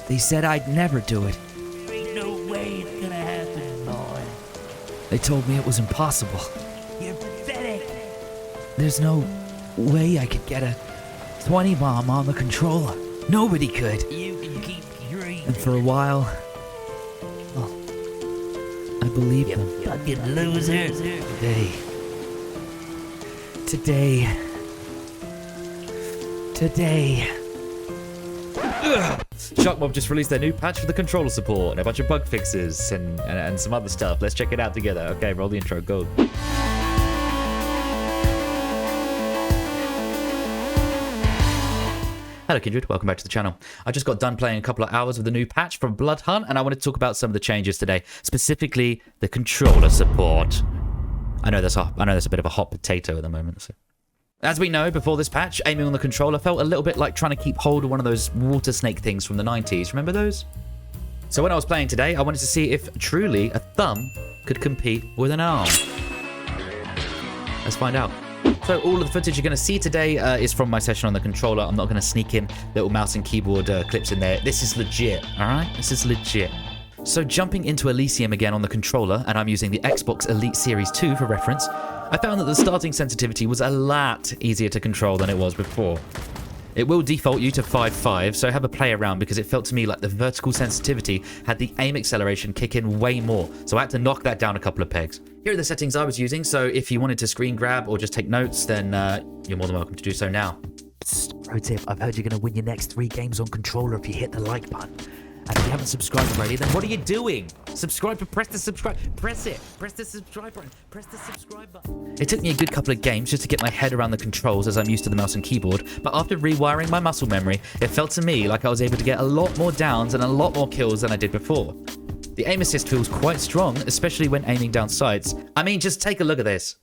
They said I'd never do it. There ain't no way it's gonna happen, boy. They told me it was impossible. You're pathetic. There's no way I could get a 20 bomb on the controller. Nobody could. You can keep dreaming. And for a while, well, I believed You them. fucking loser. Today. Shockmob just released their new patch for the controller support and a bunch of bug fixes and some other stuff. Let's check it out together. Okay, roll the intro, go. Hello Kindred, welcome back to the channel. I just got done playing a couple of hours with the new patch from BLOODHUNT and I want to talk about some of the changes today, specifically the controller support. I know that's a bit of a hot potato at the moment. So. As we know, before this patch, aiming on the controller felt a little bit like trying to keep hold of one of those water snake things from the 90s. Remember those? So when I was playing today, I wanted to see if truly a thumb could compete with an arm. Let's find out. So all of the footage you're going to see today is from my session on the controller. I'm not going to sneak in little mouse and keyboard clips in there. This is legit, all right? This is legit. So jumping into Elysium again on the controller, and I'm using the Xbox Elite Series 2 for reference, I found that the starting sensitivity was a lot easier to control than it was before. It will default you to 5.5, so have a play around because it felt to me like the vertical sensitivity had the aim acceleration kick in way more, so I had to knock that down a couple of pegs. Here are the settings I was using, so if you wanted to screen grab or just take notes, then you're more than welcome to do so now. Psst, pro tip, I've heard you're going to win your next 3 games on controller if you hit the like button. And if you haven't subscribed already, then what are you doing? Subscribe, press the subscribe, press it. Press the subscribe button, press the subscribe button. It took me a good couple of games just to get my head around the controls as I'm used to the mouse and keyboard, but after rewiring my muscle memory, it felt to me like I was able to get a lot more downs and a lot more kills than I did before. The aim assist feels quite strong, especially when aiming down sights. I mean, just take a look at this.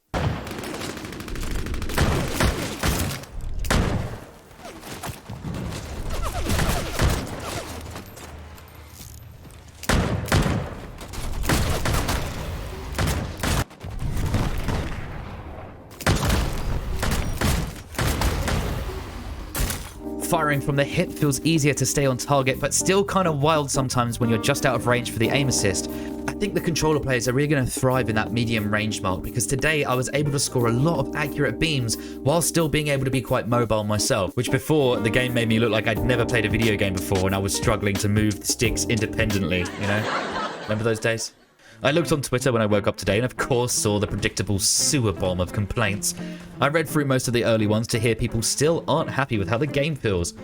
Firing from the hip feels easier to stay on target, but still kind of wild sometimes when you're just out of range for the aim assist. I think the controller players are really going to thrive in that medium range mark because today I was able to score a lot of accurate beams while still being able to be quite mobile myself, which before the game made me look like I'd never played a video game before and I was struggling to move the sticks independently, you know? Remember those days? I looked on Twitter when I woke up today and of course saw the predictable sewer bomb of complaints. I read through most of the early ones to hear people still aren't happy with how the game feels.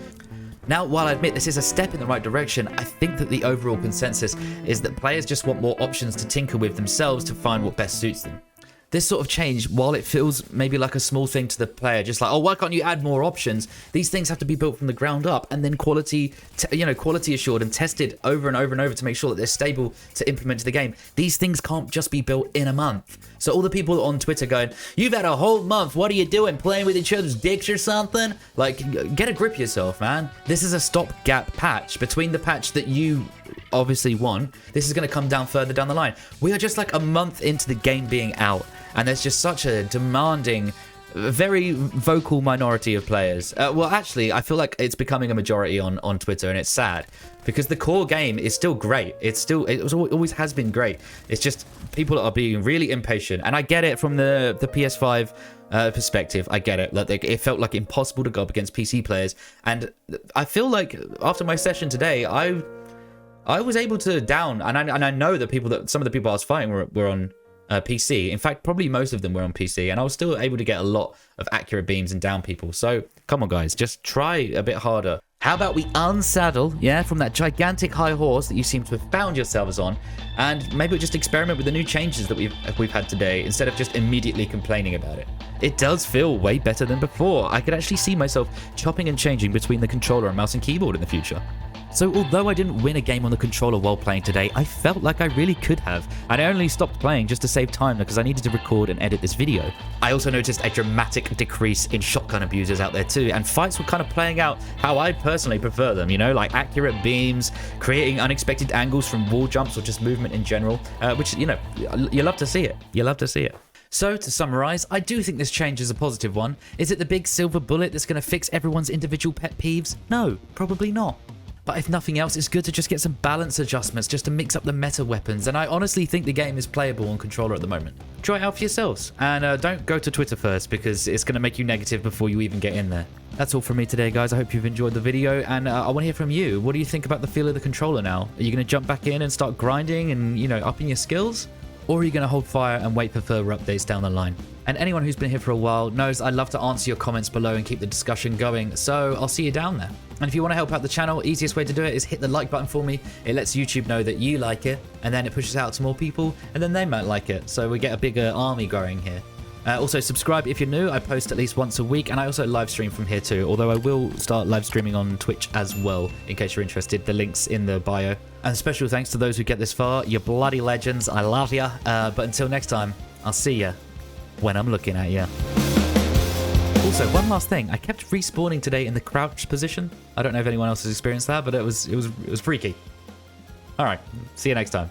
Now, while I admit this is a step in the right direction, I think that the overall consensus is that players just want more options to tinker with themselves to find what best suits them. This sort of change, while it feels maybe like a small thing to the player, just like, oh, why can't you add more options? These things have to be built from the ground up and then quality assured and tested over and over and over to make sure that they're stable to implement to the game. These things can't just be built in a month. So all the people on Twitter going, you've had a whole month, what are you doing? Playing with each other's dicks or something? Like, get a grip yourself, man. This is a stopgap patch. Between the patch that you obviously won, this is going to come down further down the line. We are just like a month into the game being out, and there's just such a demanding, very vocal minority of players. Well, actually, I feel like it's becoming a majority on Twitter, and it's sad because the core game is still great. It always has been great. It's just people are being really impatient, and I get it from the PS5 perspective. I get it. Like, it felt like impossible to go up against PC players, and I feel like after my session today, I was able to down, and I know that some of the people I was fighting were on PC. In fact, probably most of them were on PC, and I was still able to get a lot of accurate beams and down people. So come on, guys, just try a bit harder. How about we unsaddle, from that gigantic high horse that you seem to have found yourselves on, and maybe just experiment with the new changes that we've had today instead of just immediately complaining about it. It does feel way better than before. I could actually see myself chopping and changing between the controller and mouse and keyboard in the future. So although I didn't win a game on the controller while playing today, I felt like I really could have, and I only stopped playing just to save time because I needed to record and edit this video. I also noticed a dramatic decrease in shotgun abusers out there too, and fights were kind of playing out how I personally prefer them, like accurate beams, creating unexpected angles from wall jumps or just movement in general, which, you love to see it. You love to see it. So, to summarize, I do think this change is a positive one. Is it the big silver bullet that's going to fix everyone's individual pet peeves? No, probably not. But if nothing else, it's good to just get some balance adjustments just to mix up the meta weapons. And I honestly think the game is playable on controller at the moment. Try it out for yourselves. And don't go to Twitter first because it's going to make you negative before you even get in there. That's all from me today, guys. I hope you've enjoyed the video. And I want to hear from you. What do you think about the feel of the controller now? Are you going to jump back in and start grinding and, you know, upping your skills? Or are you going to hold fire and wait for further updates down the line? And anyone who's been here for a while knows I love to answer your comments below and keep the discussion going, so I'll see you down there. And if you want to help out the channel, easiest way to do it is hit the like button for me. It lets YouTube know that you like it, and then it pushes it out to more people, and then they might like it, so we get a bigger army growing here. Also, subscribe if you're new. I post at least once a week, and I also live stream from here too, although I will start live streaming on Twitch as well, in case you're interested. The link's in the bio. And special thanks to those who get this far. You're bloody legends. I love ya. But until next time, I'll see ya when I'm looking at ya. Also, one last thing. I kept respawning today in the crouched position. I don't know if anyone else has experienced that, but it was freaky. All right. See you next time.